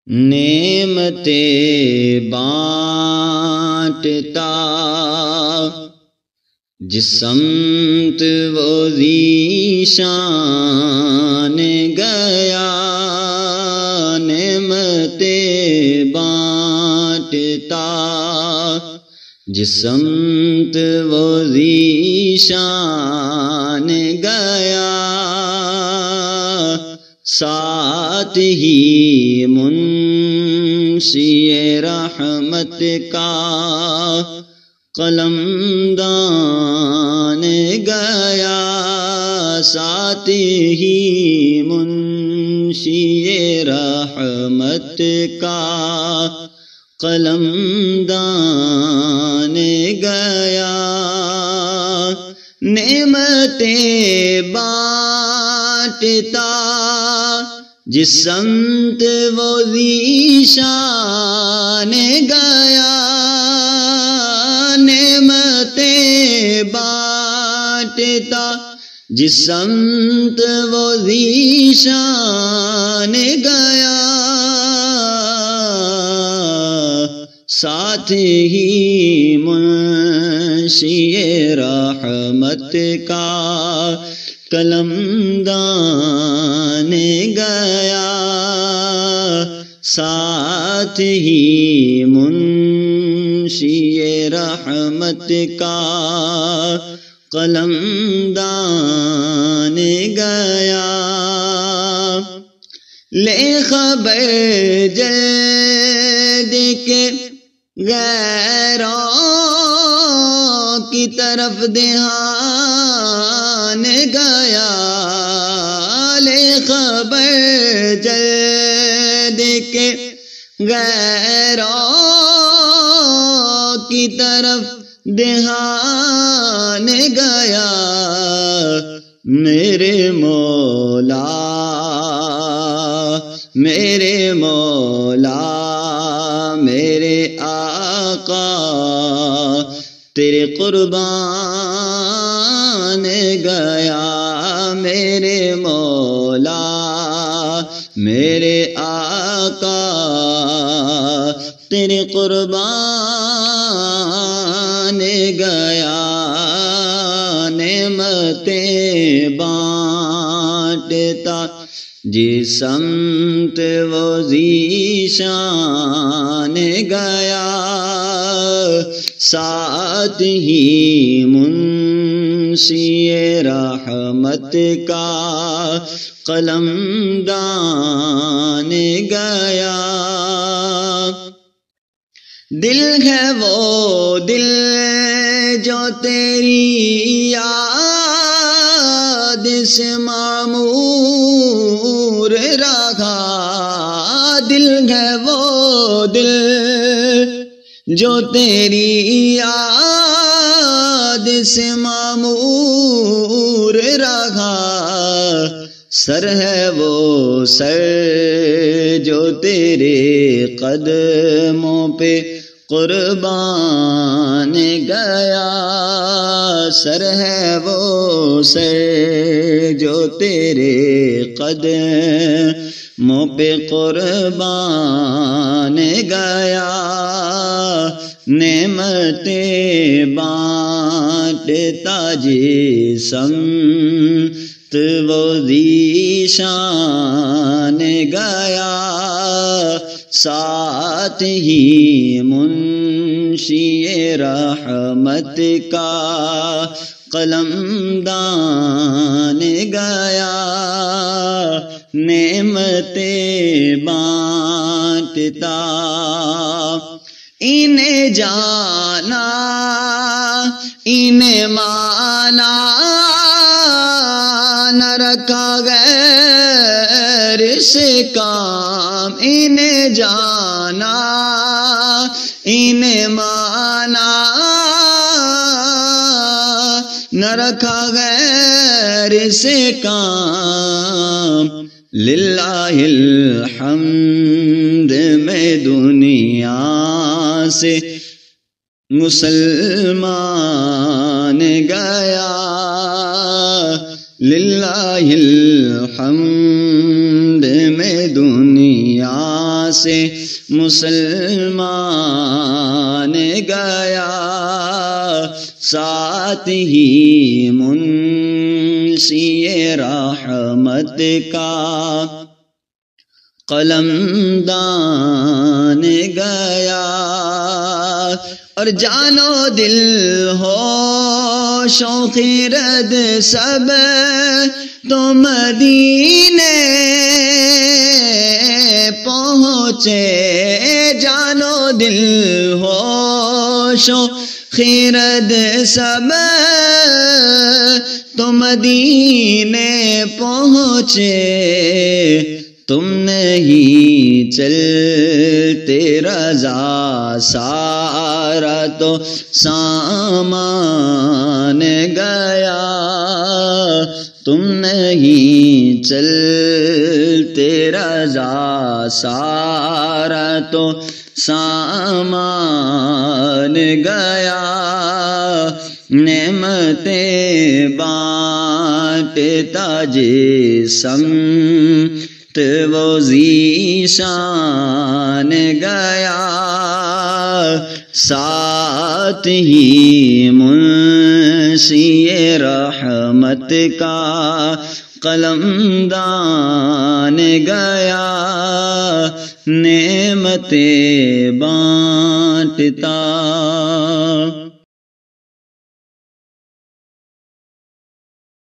نعمتیں بانٹتا جس سمت وہ ذیشان گیا، نعمتیں بانٹتا جس سمت وہ ذیشان گیا، ساتھ ہی منشی رحمت کا قلم دان گیا، ساتھ ہی منشی رحمت کا قلم دان گیا، نعمتیں بانٹتا جس سمت وہ ذیشان گیا، نعمتیں بانٹتا جس سمت وہ ذیشان گیا، ساتھ ہی منشی رحمت کا قلم دان گیا، ساتھ ہی منشی رحمت کا قلم دان گیا، لے خبر جلد کے غیروں کی طرف دھیان گیا، لے خبر جلد کے غیروں کی طرف دھیان گیا، میرے مولا میرے مولا میرے آقا تیرے قربان گیا، میرے مولا میرے آقا تیرے قربان گیا، نعمتیں بانٹتا جس سمت وہ ذیشان گیا، ساتھ ہی منشی رحمت کا قلم دان گیا، دل ہے وہ دل جو تیری یاد سے معمور رکھا، دل ہے وہ دل جو تیری یاد سے معمور رکھا، سر ہے وہ سر جو تیرے قدموں پہ قربان گیا، سر ہے وہ سر جو تیرے قدموں پہ قربان گیا، نعمتیں بانٹتا جس سمت وہ ذیشان گیا، ساتھ ہی منشی رحمت کا قلم دان گیا، نعمتیں بانٹتا انہیں جانا انہیں مانا نہ رکھا غیر سے کام، انہیں جانا انہیں مانا نہ رکھا غیر سے کام، للہ الحمد میں دنیا سے مسلمان گیا، للہ الحمد میں دنیا سے مسلمان گیا، ساتھ ہی منشی رحمت کا قلمدان گیا، اور جانو دل ہو شوقی رد سب تو مدینے پہنچے، جانو دل ہو شوقی رد سب تو مدینے پہنچے، تم نہیں چلتے رضا سارا تو سامان گیا، تم نہیں چلتے رضا سارا تو سامان گیا، نعمتیں بانٹتا جسم وہ ذیشان گیا، ساتھ ہی منشی رحمت کا قلمدان گیا، نعمتیں بانٹتا